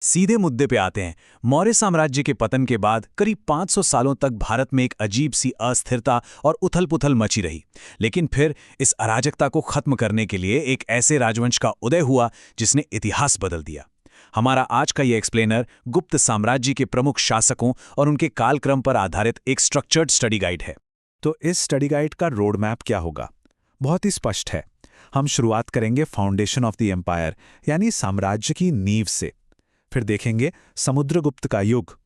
सीधे मुद्दे पे आते हैं। मौर्य साम्राज्य के पतन के बाद करीब 500 सालों तक भारत में एक अजीब सी अस्थिरता और उथल-पुथल मची रही। लेकिन फिर इस अराजकता को खत्म करने के लिए एक ऐसे राजवंश का उदय हुआ जिसने इतिहास बदल दिया। हमारा आज का ये एक्सप्लेनर गुप्त साम्राज्य के प्रमुख शासकों और उनके कालक्रम पर आधारित एक स्ट्रक्चर्ड स्टडी गाइड है। तो इस स्टडी गाइड का रोड मैप क्या होगा? बहुत ही स्पष्ट है। हम शुरुआत करेंगे फाउंडेशन ऑफ द एम्पायर यानी साम्राज्य की नींव से। फिर देखेंगे समुद्रगुप्त का युग,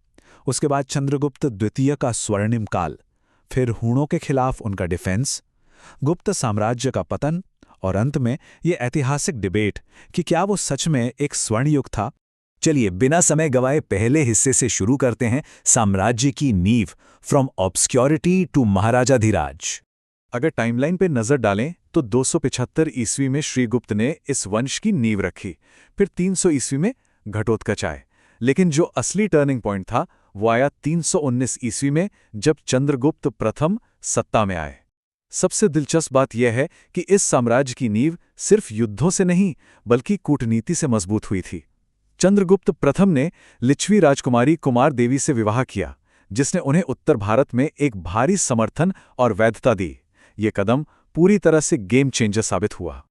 उसके बाद चंद्रगुप्त द्वितीय का स्वर्णिम काल, फिर हूणों के खिलाफ उनका डिफेंस, गुप्त साम्राज्य का पतन और अंत में ये ऐतिहासिक डिबेट कि क्या वो सच में एक स्वर्ण युग था। चलिए बिना समय गवाए पहले हिस्से से शुरू करते हैं, साम्राज्य की नींव, फ्रॉम ऑब्सक्योरिटी टू महाराजाधिराज। अगर टाइमलाइन पे नजर डालें तो 275 ईस्वी में श्रीगुप्त ने इस वंश की नींव रखी, फिर 300 ईस्वी में घटोत्कच आए। लेकिन जो असली टर्निंग पॉइंट था वो आया 319 ईस्वी में, जब चंद्रगुप्त प्रथम सत्ता में आए। सबसे दिलचस्प बात यह है कि इस साम्राज्य की नींव सिर्फ युद्धों से नहीं बल्कि कूटनीति से मजबूत हुई थी। चंद्रगुप्त प्रथम ने लिच्छवी राजकुमारी कुमार देवी से विवाह किया, जिसने उन्हें उत्तर भारत में एक भारी समर्थन और वैधता दी। ये कदम पूरी तरह से गेम चेंजर साबित हुआ।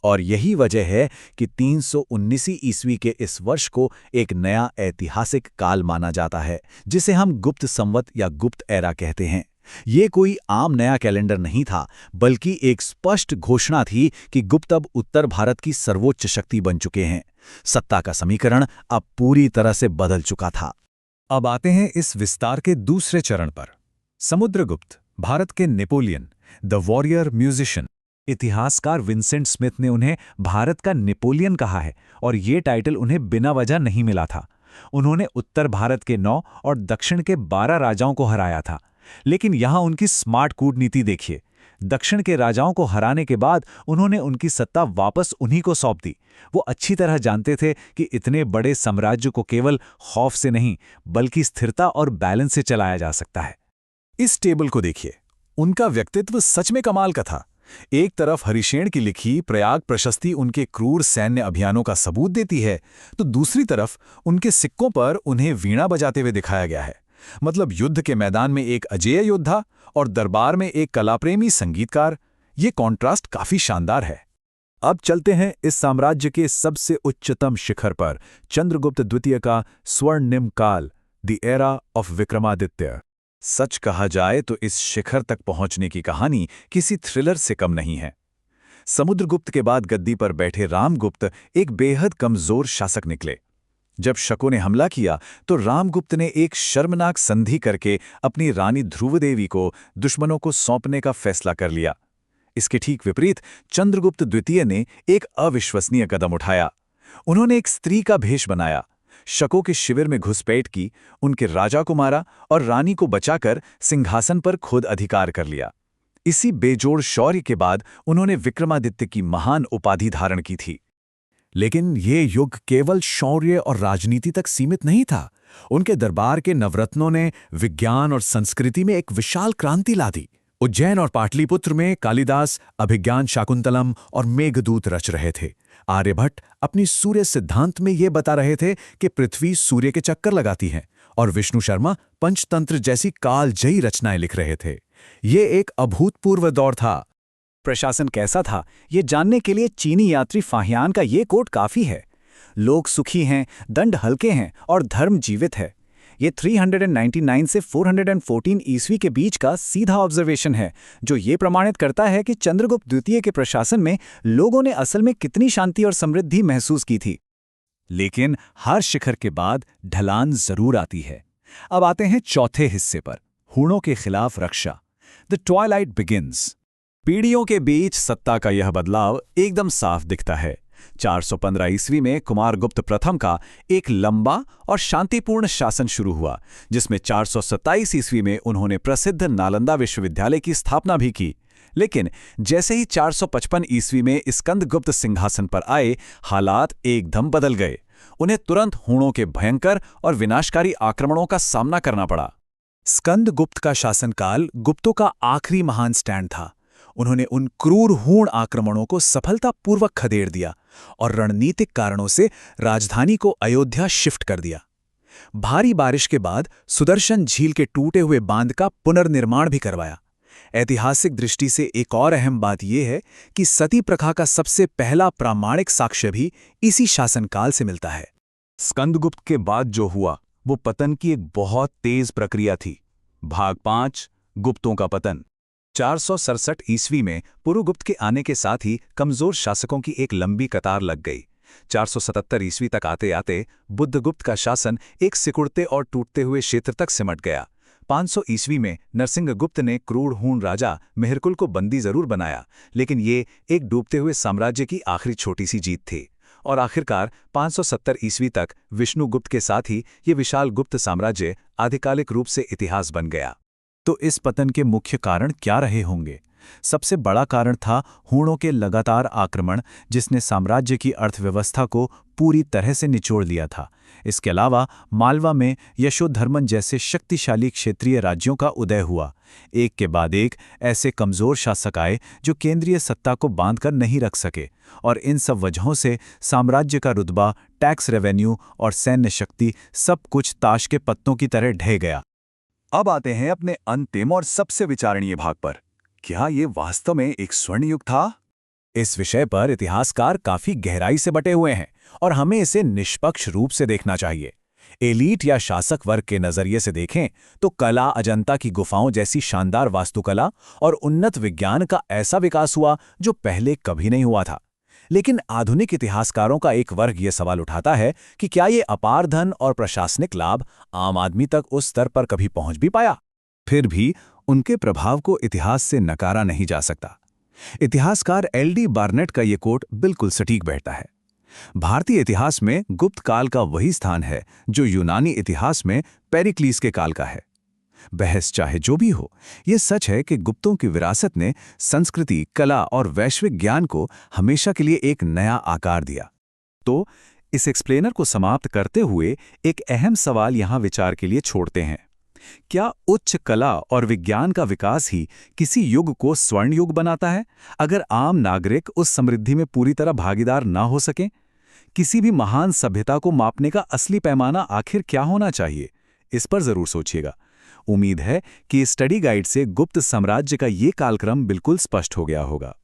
और यही वजह है कि 319 ईस्वी के इस वर्ष को एक नया ऐतिहासिक काल माना जाता है, जिसे हम गुप्त संवत या गुप्त एरा कहते हैं। ये कोई आम नया कैलेंडर नहीं था, बल्कि एक स्पष्ट घोषणा थी कि गुप्त अब उत्तर भारत की सर्वोच्च शक्ति बन चुके हैं। सत्ता का समीकरण अब पूरी तरह से बदल चुका था। अब आते हैं इस विस्तार के दूसरे चरण पर। समुद्रगुप्त, भारत के नेपोलियन, द वॉरियर म्यूजिशियन। इतिहासकार विंसेंट स्मिथ ने उन्हें भारत का नेपोलियन कहा है, और ये टाइटल उन्हें बिना वजह नहीं मिला था। उन्होंने उत्तर भारत के 9 और दक्षिण के 12 राजाओं को हराया था। लेकिन यहां उनकी स्मार्ट कूटनीति देखिए। दक्षिण के राजाओं को हराने के बाद उन्होंने उनकी सत्ता वापस उन्हीं को सौंप दी। वो अच्छी तरह जानते थे कि इतने बड़े साम्राज्य को केवल खौफ से नहीं बल्कि स्थिरता और बैलेंस से चलाया जा सकता है। इस टेबल को देखिए, उनका व्यक्तित्व सच में कमाल का था। एक तरफ हरिशेन की लिखी प्रयाग प्रशस्ति उनके क्रूर सैन्य अभियानों का सबूत देती है, तो दूसरी तरफ उनके सिक्कों पर उन्हें वीणा बजाते हुए दिखाया गया है। मतलब युद्ध के मैदान में एक अजेय योद्धा और दरबार में एक कलाप्रेमी संगीतकार। ये कॉन्ट्रास्ट काफी शानदार है। अब चलते हैं इस साम्राज्य के सबसे उच्चतम शिखर पर, चंद्रगुप्त द्वितीय का स्वर्णिम काल, द एरा ऑफ विक्रमादित्य। सच कहा जाए तो इस शिखर तक पहुंचने की कहानी किसी थ्रिलर से कम नहीं है। समुद्रगुप्त के बाद गद्दी पर बैठे रामगुप्त एक बेहद कमजोर शासक निकले। जब शकों ने हमला किया तो रामगुप्त ने एक शर्मनाक संधि करके अपनी रानी ध्रुवदेवी को दुश्मनों को सौंपने का फैसला कर लिया। इसके ठीक विपरीत चंद्रगुप्त द्वितीय ने एक अविश्वसनीय कदम उठाया। उन्होंने एक स्त्री का भेष बनाया, शकों के शिविर में घुसपैठ की, उनके राजा को मारा और रानी को बचाकर सिंहासन पर खुद अधिकार कर लिया। इसी बेजोड़ शौर्य के बाद उन्होंने विक्रमादित्य की महान उपाधि धारण की थी। लेकिन ये युग केवल शौर्य और राजनीति तक सीमित नहीं था। उनके दरबार के नवरत्नों ने विज्ञान और संस्कृति में एक विशाल क्रांति ला दी। उज्जैन और पाटलिपुत्र में कालिदास अभिज्ञान शाकुंतलम और मेघदूत रच रहे थे। आर्यभट्ट अपनी सूर्य सिद्धांत में ये बता रहे थे कि पृथ्वी सूर्य के चक्कर लगाती है, और विष्णु शर्मा पंचतंत्र जैसी कालजयी रचनाएं लिख रहे थे। ये एक अभूतपूर्व दौर था। प्रशासन कैसा था, ये जानने के लिए चीनी यात्री फाहियान का ये कोट काफी है। लोग सुखी हैं, दंड हल्के हैं और धर्म जीवित है। ये 399 से 414 ईस्वी के बीच का सीधा ऑब्जर्वेशन है, जो ये प्रमाणित करता है कि चंद्रगुप्त द्वितीय के प्रशासन में लोगों ने असल में कितनी शांति और समृद्धि महसूस की थी। लेकिन हर शिखर के बाद ढलान जरूर आती है। अब आते हैं चौथे हिस्से पर, हूणों के खिलाफ रक्षा, द ट्वाइलाइट बिगिंस। पीढ़ियों के बीच सत्ता का यह बदलाव एकदम साफ दिखता है। 415 ईस्वी में कुमारगुप्त प्रथम का एक लंबा और शांतिपूर्ण शासन शुरू हुआ, जिसमें 427 ईस्वी में उन्होंने प्रसिद्ध नालंदा विश्वविद्यालय की स्थापना भी की। लेकिन जैसे ही 455 ईस्वी में स्कंदगुप्त सिंहासन पर आए, हालात एकदम बदल गए। उन्हें तुरंत हूणों के भयंकर और विनाशकारी आक्रमणों का सामना करना पड़ा। स्कंदगुप्त का शासनकाल गुप्तों का आखिरी महान स्टैंड था। उन्होंने उन क्रूर हूण आक्रमणों को सफलतापूर्वक खदेड़ दिया और रणनीतिक कारणों से राजधानी को अयोध्या शिफ्ट कर दिया। भारी बारिश के बाद सुदर्शन झील के टूटे हुए बांध का पुनर्निर्माण भी करवाया। ऐतिहासिक दृष्टि से एक और अहम बात यह है कि सती प्रथा का सबसे पहला प्रामाणिक साक्ष्य भी इसी शासनकाल से मिलता है। स्कंदगुप्त के बाद जो हुआ वो पतन की एक बहुत तेज प्रक्रिया थी। भाग 5, गुप्तों का पतन। 467 ईस्वी में पुरुगुप्त के आने के साथ ही कमजोर शासकों की एक लंबी कतार लग गई। 477 ईस्वी तक आते आते बुद्धगुप्त का शासन एक सिकुड़ते और टूटते हुए क्षेत्र तक सिमट गया। 500 ईस्वी में नरसिंहगुप्त ने क्रूर हूण राजा मेहरकुल को बंदी जरूर बनाया, लेकिन ये एक डूबते हुए साम्राज्य की आखिरी छोटी सी जीत थी। और आखिरकार 570 ईस्वी तक विष्णुगुप्त के साथ ही ये विशाल गुप्त साम्राज्य आधिकारिक रूप से इतिहास बन गया। तो इस पतन के मुख्य कारण क्या रहे होंगे? सबसे बड़ा कारण था हूणों के लगातार आक्रमण, जिसने साम्राज्य की अर्थव्यवस्था को पूरी तरह से निचोड़ लिया था। इसके अलावा मालवा में यशोधर्मन जैसे शक्तिशाली क्षेत्रीय राज्यों का उदय हुआ। एक के बाद एक ऐसे कमजोर शासक आए जो केंद्रीय सत्ता को बांधकर नहीं रख सके, और इन सब वजहों से साम्राज्य का रुतबा, टैक्स रेवेन्यू और सैन्य शक्ति सब कुछ ताश के पत्तों की तरह ढह गया। अब आते हैं अपने अंतिम और सबसे विचारणीय भाग पर। क्या ये वास्तव में एक स्वर्ण युग था? इस विषय पर इतिहासकार काफी गहराई से बटे हुए हैं और हमें इसे निष्पक्ष रूप से देखना चाहिए। एलीट या शासक वर्ग के नजरिए से देखें तो कला, अजंता की गुफाओं जैसी शानदार वास्तुकला और उन्नत विज्ञान का ऐसा विकास हुआ जो पहले कभी नहीं हुआ था। लेकिन आधुनिक इतिहासकारों का एक वर्ग ये सवाल उठाता है कि क्या ये अपार धन और प्रशासनिक लाभ आम आदमी तक उस स्तर पर कभी पहुंच भी पाया? फिर भी उनके प्रभाव को इतिहास से नकारा नहीं जा सकता। इतिहासकार एल.डी. बार्नेट का ये कोट बिल्कुल सटीक बैठता है। भारतीय इतिहास में गुप्त काल का वही स्थान है जो यूनानी इतिहास में पेरिक्लीस के काल का है। बहस चाहे जो भी हो, यह सच है कि गुप्तों की विरासत ने संस्कृति, कला और वैश्विक ज्ञान को हमेशा के लिए एक नया आकार दिया। तो इस एक्सप्लेनर को समाप्त करते हुए एक अहम सवाल यहां विचार के लिए छोड़ते हैं। क्या उच्च कला और विज्ञान का विकास ही किसी युग को स्वर्ण युग बनाता है, अगर आम नागरिक उस समृद्धि में पूरी तरह भागीदार ना हो सकें? किसी भी महान सभ्यता को मापने का असली पैमाना आखिर क्या होना चाहिए? इस पर जरूर सोचिएगा। उम्मीद है कि स्टडी गाइड से गुप्त साम्राज्य का ये कालक्रम बिल्कुल स्पष्ट हो गया होगा।